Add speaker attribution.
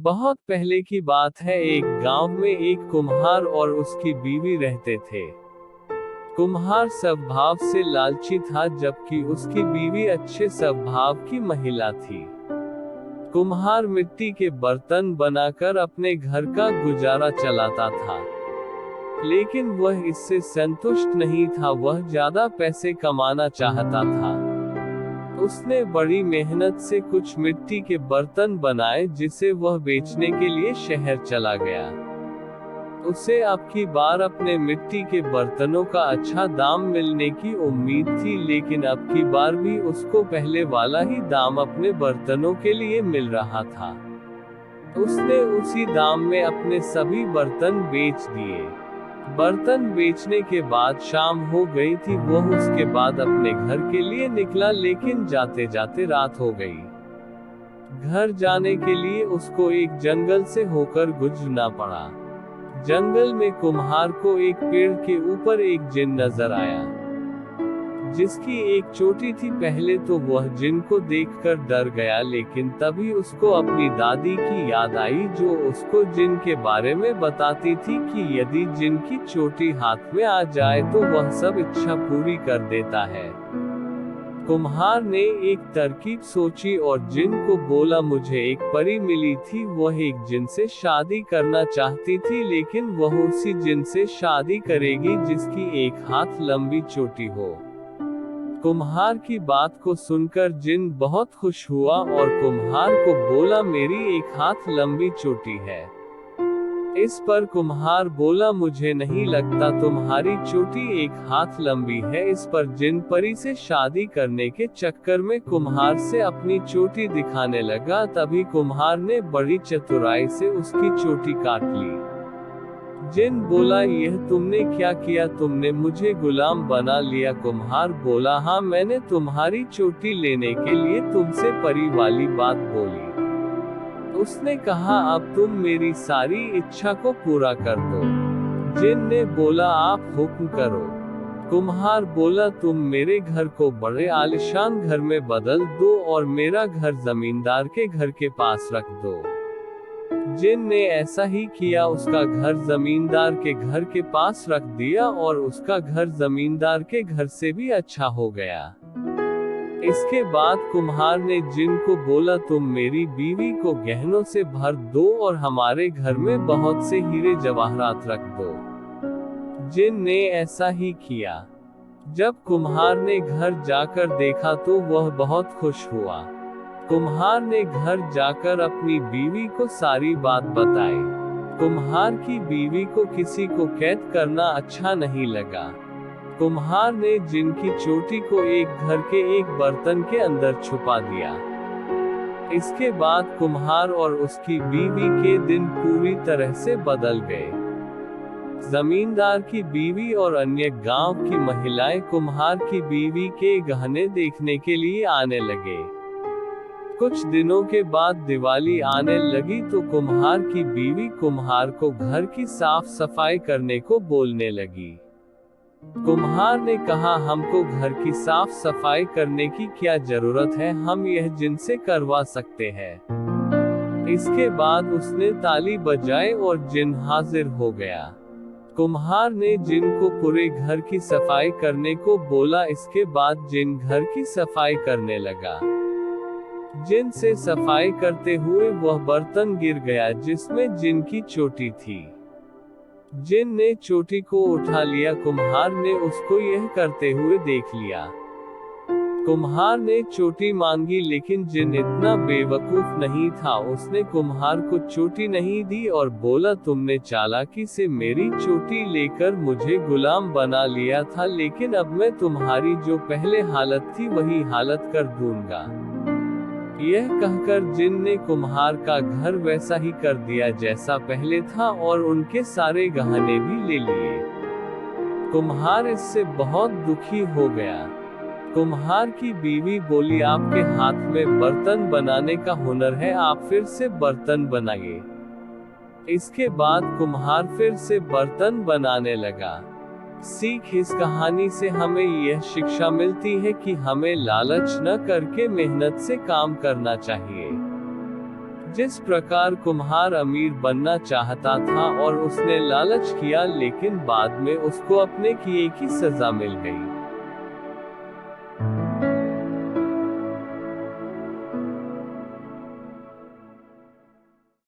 Speaker 1: बहुत पहले की बात है। एक गांव में एक कुम्हार और उसकी बीवी रहते थे। कुम्हार स्वभाव से लालची था, जबकि उसकी बीवी अच्छे स्वभाव की महिला थी। कुम्हार मिट्टी के बर्तन बनाकर अपने घर का गुजारा चलाता था, लेकिन वह इससे संतुष्ट नहीं था। वह ज्यादा पैसे कमाना चाहता था। उसने बड़ी मेहनत से कुछ मिट्टी के बर्तन बनाए, जिसे वह बेचने के लिए शहर चला गया। उसे अब की बार अपने मिट्टी के बर्तनों का अच्छा दाम मिलने की उम्मीद थी, लेकिन अब की बार भी उसको पहले वाला ही दाम अपने बर्तनों के लिए मिल रहा था। उसने उसी दाम में अपने सभी बर्तन बेच दिए। बर्तन बेचने के बाद शाम हो गई थी। वह उसके बाद अपने घर के लिए निकला, लेकिन जाते जाते रात हो गई। घर जाने के लिए उसको एक जंगल से होकर गुजरना पड़ा। जंगल में कुम्हार को एक पेड़ के ऊपर एक जिन नजर आया, जिसकी एक चोटी थी। पहले तो वह जिन को देखकर डर गया, लेकिन तभी उसको अपनी दादी की याद आई, जो उसको जिन के बारे में बताती थी कि यदि जिन की चोटी हाथ में आ जाए तो वह सब इच्छा पूरी कर देता है। कुम्हार ने एक तरकीब सोची और जिन को बोला, मुझे एक परी मिली थी। वह एक जिन से शादी करना चाहती थी, लेकिन वह उसी जिन से शादी करेगी जिसकी एक हाथ लंबी चोटी हो। कुम्हार की बात को सुनकर जिन बहुत खुश हुआ और कुम्हार को बोला, मेरी एक हाथ लंबी चोटी है। इस पर कुम्हार बोला, मुझे नहीं लगता तुम्हारी चोटी एक हाथ लंबी है। इस पर जिन परी से शादी करने के चक्कर में कुम्हार से अपनी चोटी दिखाने लगा। तभी कुम्हार ने बड़ी चतुराई से उसकी चोटी काट ली। जिन बोला, यह तुमने क्या किया? तुमने मुझे गुलाम बना लिया। कुम्हार बोला, हाँ, मैंने तुम्हारी चोटी लेने के लिए तुमसे परी वाली बात बोली। उसने कहा, अब तुम मेरी सारी इच्छा को पूरा कर दो। जिन ने बोला, आप हुक्म करो। कुम्हार बोला, तुम मेरे घर को बड़े आलीशान घर में बदल दो और मेरा घर जमींदार के घर के पास रख दो। जिन ने ऐसा ही किया। उसका घर जमींदार के घर के पास रख दिया और उसका घर जमींदार के घर से भी अच्छा हो गया। इसके बाद कुम्हार ने जिन को बोला, तुम मेरी बीवी को गहनों से भर दो और हमारे घर में बहुत से हीरे जवाहरात रख दो। जिन ने ऐसा ही किया। जब कुम्हार ने घर जाकर देखा तो वह बहुत खुश हुआ। कुम्हार ने घर जाकर अपनी बीवी को सारी बात बताई। कुम्हार की बीवी को किसी को कैद करना अच्छा नहीं लगा। कुम्हार ने जिन की चोटी को एक घर के एक बर्तन के अंदर छुपा दिया। इसके बाद कुम्हार और उसकी बीवी के दिन पूरी तरह से बदल गए। जमींदार की बीवी और अन्य गांव की महिलाएं कुम्हार की बीवी के गहने देखने के लिए आने लगे। कुछ दिनों के बाद दिवाली आने लगी तो कुम्हार की बीवी कुम्हार को घर की साफ सफाई करने को बोलने लगी। कुम्हार ने कहा, हमको घर की साफ सफाई करने की क्या जरूरत है, हम यह जिन से करवा सकते हैं। इसके बाद उसने ताली बजाई और जिन हाजिर हो गया। कुम्हार ने जिन को पूरे घर की सफाई करने को बोला। इसके बाद जिन घर की सफाई करने लगा। जिन से सफाई करते हुए वह बर्तन गिर गया जिसमें जिन की चोटी थी। जिन ने चोटी को उठा लिया। कुम्हार ने उसको यह करते हुए देख लिया। कुम्हार ने चोटी मांगी, लेकिन जिन इतना बेवकूफ नहीं था। उसने कुम्हार को चोटी नहीं दी और बोला, तुमने चालाकी से मेरी चोटी लेकर मुझे गुलाम बना लिया था, लेकिन अब मैं तुम्हारी जो पहले हालत थी वही हालत कर दूंगा। यह कहकर जिन ने कुम्हार का घर वैसा ही कर दिया जैसा पहले था और उनके सारे गहने भी ले लिए। कुम्हार इससे बहुत दुखी हो गया। कुम्हार की बीवी बोली, आपके हाथ में बर्तन बनाने का हुनर है, आप फिर से बर्तन बनाइए। इसके बाद कुम्हार फिर से बर्तन बनाने लगा। सीख इस कहानी से हमें यह शिक्षा मिलती है कि हमें लालच न करके मेहनत से काम करना चाहिए। जिस प्रकार कुम्हार अमीर बनना चाहता था और उसने लालच किया, लेकिन बाद में उसको अपने किए की सजा मिल गई।